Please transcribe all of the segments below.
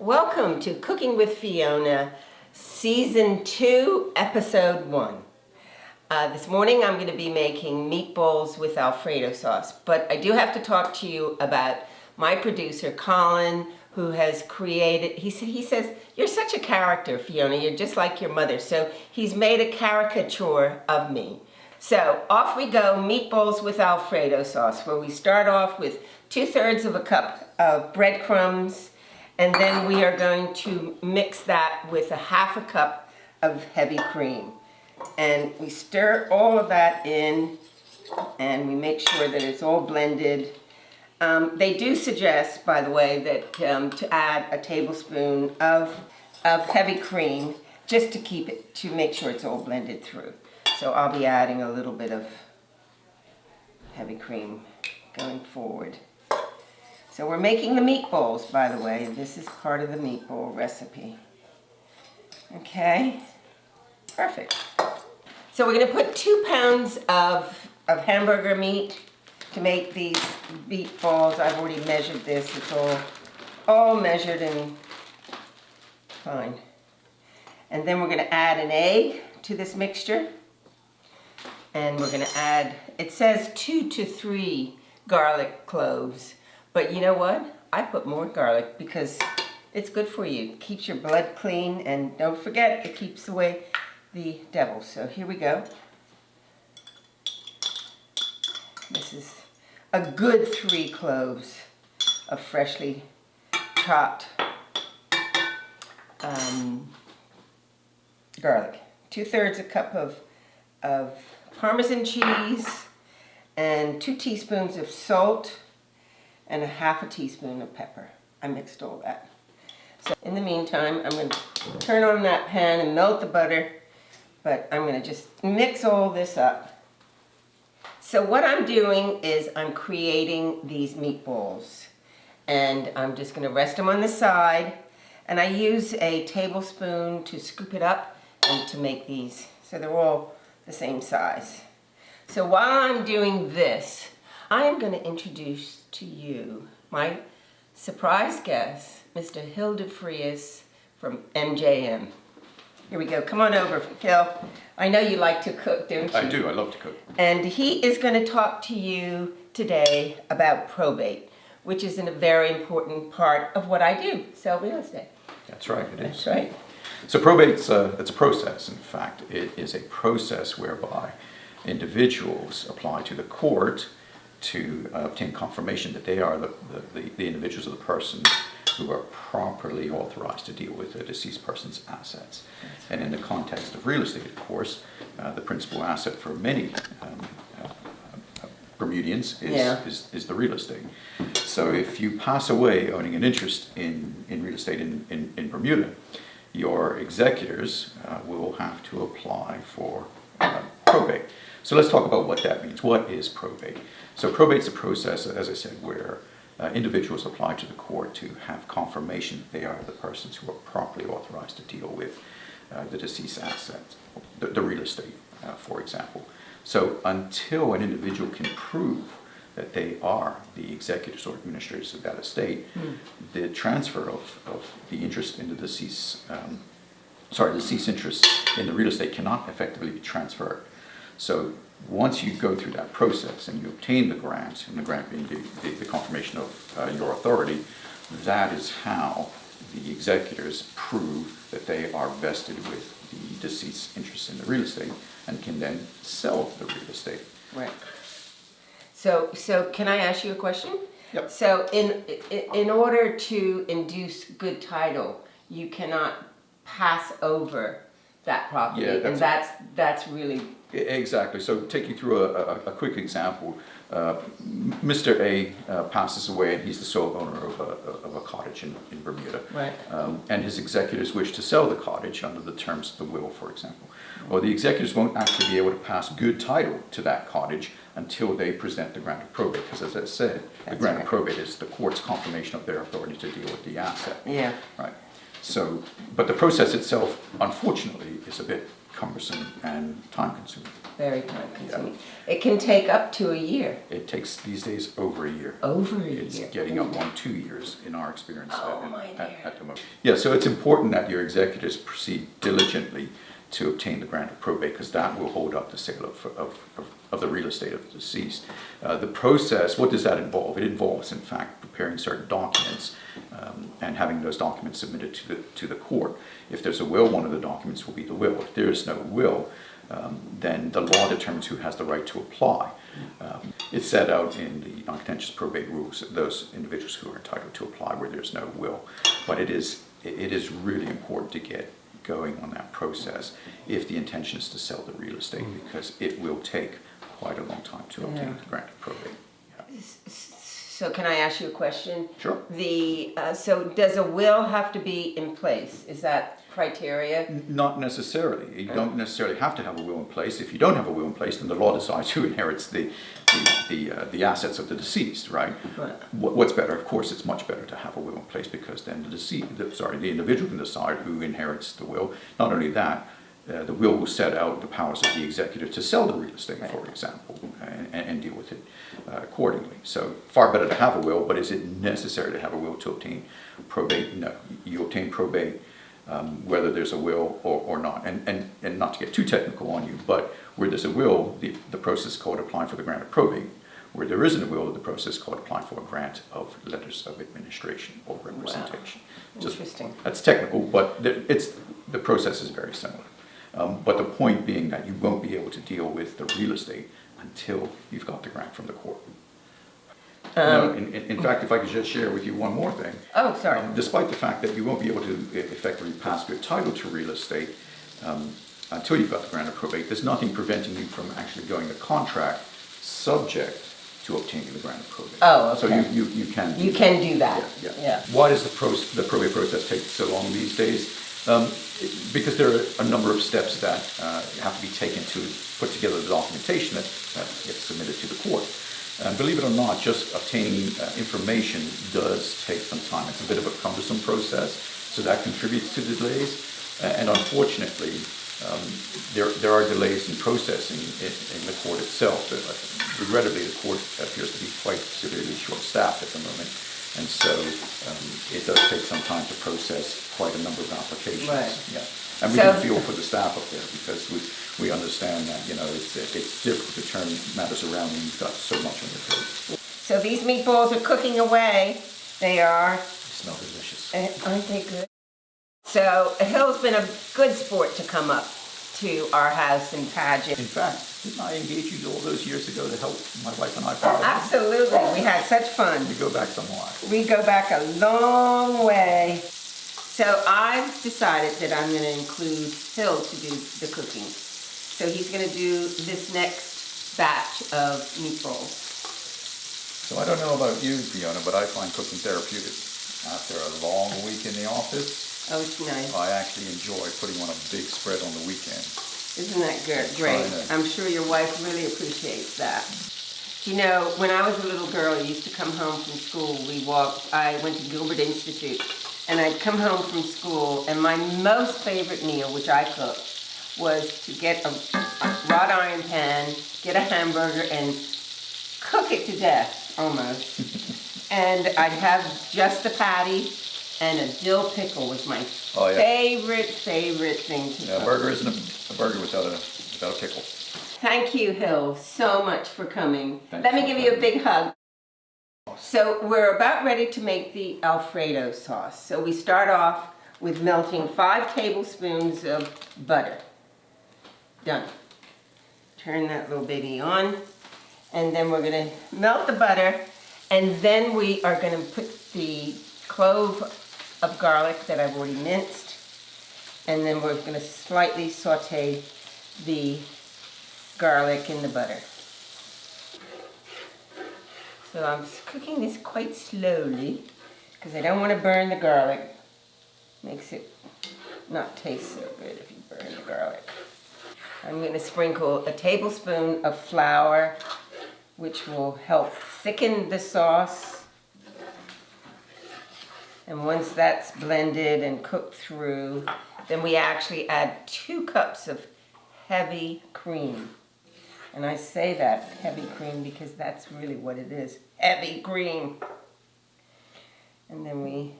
Welcome to Cooking with Fiona, Season 2, Episode 1. This morning I'm going to be making meatballs with Alfredo sauce, but I do have to talk to you about my producer, Colin, who has created, he says, you're such a character, Fiona, you're just like your mother, so he's made a caricature of me. So off we go, meatballs with Alfredo sauce, where we start off with 2/3 of a cup of breadcrumbs, and then we are going to mix that with 1/2 cup of heavy cream. And we stir all of that in, and we make sure that it's all blended. They do suggest, by the way, that to add a tablespoon of heavy cream, just to make sure it's all blended through. So I'll be adding a little bit of heavy cream going forward. So we're making the meatballs, by the way. This is part of the meatball recipe. Okay, perfect. So we're going to put 2 pounds of hamburger meat to make these meatballs. I've already measured this. It's all measured and fine. And then we're going to add an egg to this mixture. And we're going to add, it says 2 to 3 garlic cloves. But you know what? I put more garlic because it's good for you. It keeps your blood clean, and don't forget, it keeps away the devil. So here we go. This is a good 3 cloves of freshly chopped garlic. 2/3 a cup of Parmesan cheese, and 2 teaspoons of salt, and 1/2 teaspoon of pepper. I mixed all that. So in the meantime, I'm going to turn on that pan and melt the butter, but I'm going to just mix all this up. So what I'm doing is I'm creating these meatballs, and I'm just going to rest them on the side, and I use a tablespoon to scoop it up and to make these so they're all the same size. So while I'm doing this, I am going to introduce to you my surprise guest, Mr. Hildefrius from MJM. Here we go. Come on over, Hill. I know you like to cook, don't you? I do. I love to cook. And he is going to talk to you today about probate, which is a very important part of what I do, sell real estate. That's right. It is. That's right. So probate's it's a process. In fact, it is a process whereby individuals apply to the court to obtain confirmation that they are the individuals of the persons who are properly authorized to deal with the deceased person's assets. And in the context of real estate, of course, the principal asset for many Bermudians is the real estate. So if you pass away owning an interest in real estate in Bermuda, your executors will have to apply for probate. So let's talk about what that means. What is probate? So probate's a process, as I said, where individuals apply to the court to have confirmation that they are the persons who are properly authorized to deal with the deceased assets, the real estate, for example. So until an individual can prove that they are the executors or administrators of that estate, the transfer of the interest in the deceased, deceased interest in the real estate cannot effectively be transferred. So once you go through that process and you obtain the grant, and the grant being the confirmation of your authority, that is how the executors prove that they are vested with the deceased interest in the real estate and can then sell the real estate. Right. So can I ask you a question? Yep. So in order to induce good title, you cannot pass over that property, and that's really... Exactly. So take you through a quick example. Mr. A passes away, and he's the sole owner of a cottage in Bermuda. Right. And his executors wish to sell the cottage under the terms of the will, for example. Well, the executors won't actually be able to pass good title to that cottage until they present the grant of probate, because as I said, the grant of probate is the court's confirmation of their authority to deal with the asset. Yeah. Right. So, but the process itself, unfortunately, is a bit cumbersome and time consuming. Very time consuming. It can take up to a year. It takes these days over a year. Over a It's year. getting up on 2 years in our experience my dear. at the moment. Yeah, so it's important that your executors proceed diligently to obtain the grant of probate, because that will hold up the sale of the real estate of the deceased. The process, what does that involve? It involves, in fact, preparing certain documents and having those documents submitted to the court. If there's a will, one of the documents will be the will. If there is no will, then the law determines who has the right to apply. It's set out in the non-contentious probate rules, those individuals who are entitled to apply where there's no will. But it is really important to get going on that process if the intention is to sell the real estate, because it will take quite a long time to obtain the grant of probate. Yeah. So can I ask you a question? Sure. So does a will have to be in place? Is that criteria? Not necessarily. You don't necessarily have to have a will in place. If you don't have a will in place, then the law decides who inherits the assets of the deceased, right? Right. What's better? Of course, it's much better to have a will in place, because then the individual can decide who inherits the will. Not only that, the will will set out the powers of the executor to sell the real estate, for example, and deal with it accordingly. So far better to have a will, but is it necessary to have a will to obtain probate? No. You obtain probate whether there's a will or not. And not to get too technical on you, but where there's a will, the process is called applying for the grant of probate. Where there isn't a will, the process is called applying for a grant of letters of administration or representation. Wow. Interesting. That's technical, but the process is very similar. But the point being that you won't be able to deal with the real estate until you've got the grant from the court. In fact, if I could just share with you one more thing. Oh, sorry. Despite the fact that you won't be able to effectively pass your title to real estate until you've got the grant of probate, there's nothing preventing you from actually going to contract subject to obtaining the grant of probate. Oh, okay. So you can do You can do that. yeah. Why does the probate process take so long these days? Because there are a number of steps that have to be taken to put together the documentation that gets submitted to the court. And believe it or not, just obtaining information does take some time. It's a bit of a cumbersome process, so that contributes to the delays. And unfortunately, there are delays in processing in the court itself. Regrettably, the court appears to be quite severely short-staffed at the moment. And so it does take some time to process quite a number of applications. Right. Yeah. And we do feel for the staff up there, because we understand that, it's difficult to turn matters around when you've got so much on your plate. So these meatballs are cooking away. They are. They smell delicious. Aren't they good? So Hill's been a good sport to come up to our house and pageant. In fact, didn't I engage you all those years ago to help my wife and I pageant? Absolutely. We had such fun. We go back somewhat. We go back a long way. So I've decided that I'm going to include Phil to do the cooking. So he's going to do this next batch of meatballs. So I don't know about you, Fiona, but I find cooking therapeutic. After a long week in the office, Oh, it's nice. I actually enjoy putting on a big spread on the weekend. Isn't that good? Great. I'm sure your wife really appreciates that. When I was a little girl, I used to come home from school. I went to Gilbert Institute, and I'd come home from school, and my most favorite meal, which I cooked, was to get a wrought iron pan, get a hamburger, and cook it to death, almost. And I'd have just the patty, and a dill pickle was my favorite thing to cook. A burger isn't a burger without a pickle. Thank you, Hill, so much for coming. Thanks. Let me give you a big hug. So we're about ready to make the Alfredo sauce. So we start off with melting 5 tablespoons of butter. Done. Turn that little baby on. And then we're going to melt the butter. And then we are going to put the clove of garlic that I've already minced. And then we're going to slightly saute the garlic in the butter. So I'm cooking this quite slowly because I don't want to burn the garlic. Makes it not taste so good if you burn the garlic. I'm going to sprinkle a tablespoon of flour, which will help thicken the sauce. And once that's blended and cooked through, then we actually add 2 cups of heavy cream. And I say that, heavy cream, because that's really what it is, heavy cream. And then we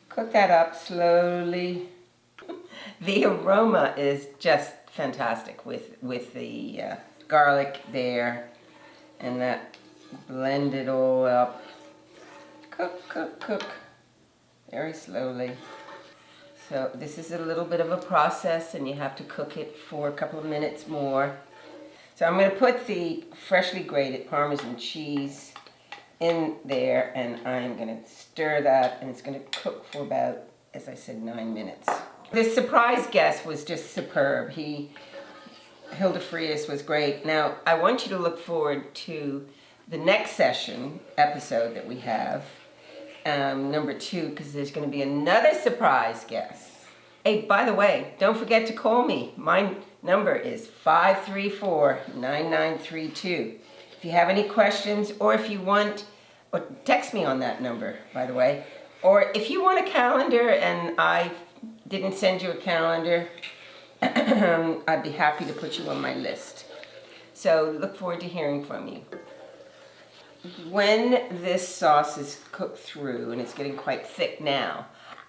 cook that up slowly. The aroma is just fantastic with the garlic there, and that blend it all up. Cook, cook, cook, very slowly. So this is a little bit of a process, and you have to cook it for a couple of minutes more. So I'm going to put the freshly grated Parmesan cheese in there, and I'm going to stir that, and it's going to cook for about, as I said, 9 minutes. This surprise guest was just superb. Hilda Frias was great. Now, I want you to look forward to the next episode that we have, number 2, because there's going to be another surprise guest. Hey, by the way, don't forget to call me. My number is 534-9932. If you have any questions, or if you want, or text me on that number, by the way. Or if you want a calendar and I didn't send you a calendar, I'd be happy to put you on my list. So look forward to hearing from you. When this sauce is cooked through, and it's getting quite thick now,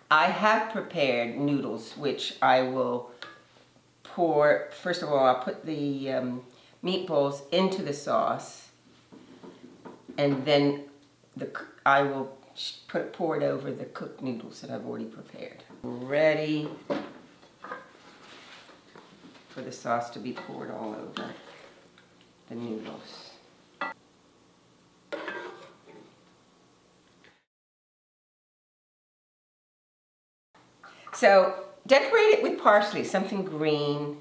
I have prepared noodles, which I will pour. First of all, I'll put the meatballs into the sauce, and then I will pour it over the cooked noodles that I've already prepared. Ready for the sauce to be poured all over the noodles. So decorate it with parsley, something green,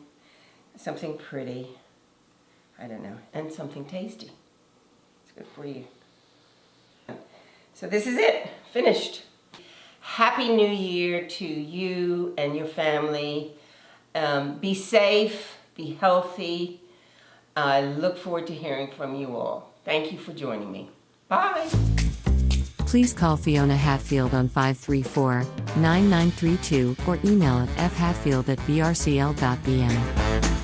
something pretty, I don't know, and something tasty. It's good for you. So this is it, finished. Happy New Year to you and your family. Be safe, be healthy. I look forward to hearing from you all. Thank you for joining me. Bye. Please call Fiona Hatfield on 534-9932 or email at fhatfield@brcl.bm.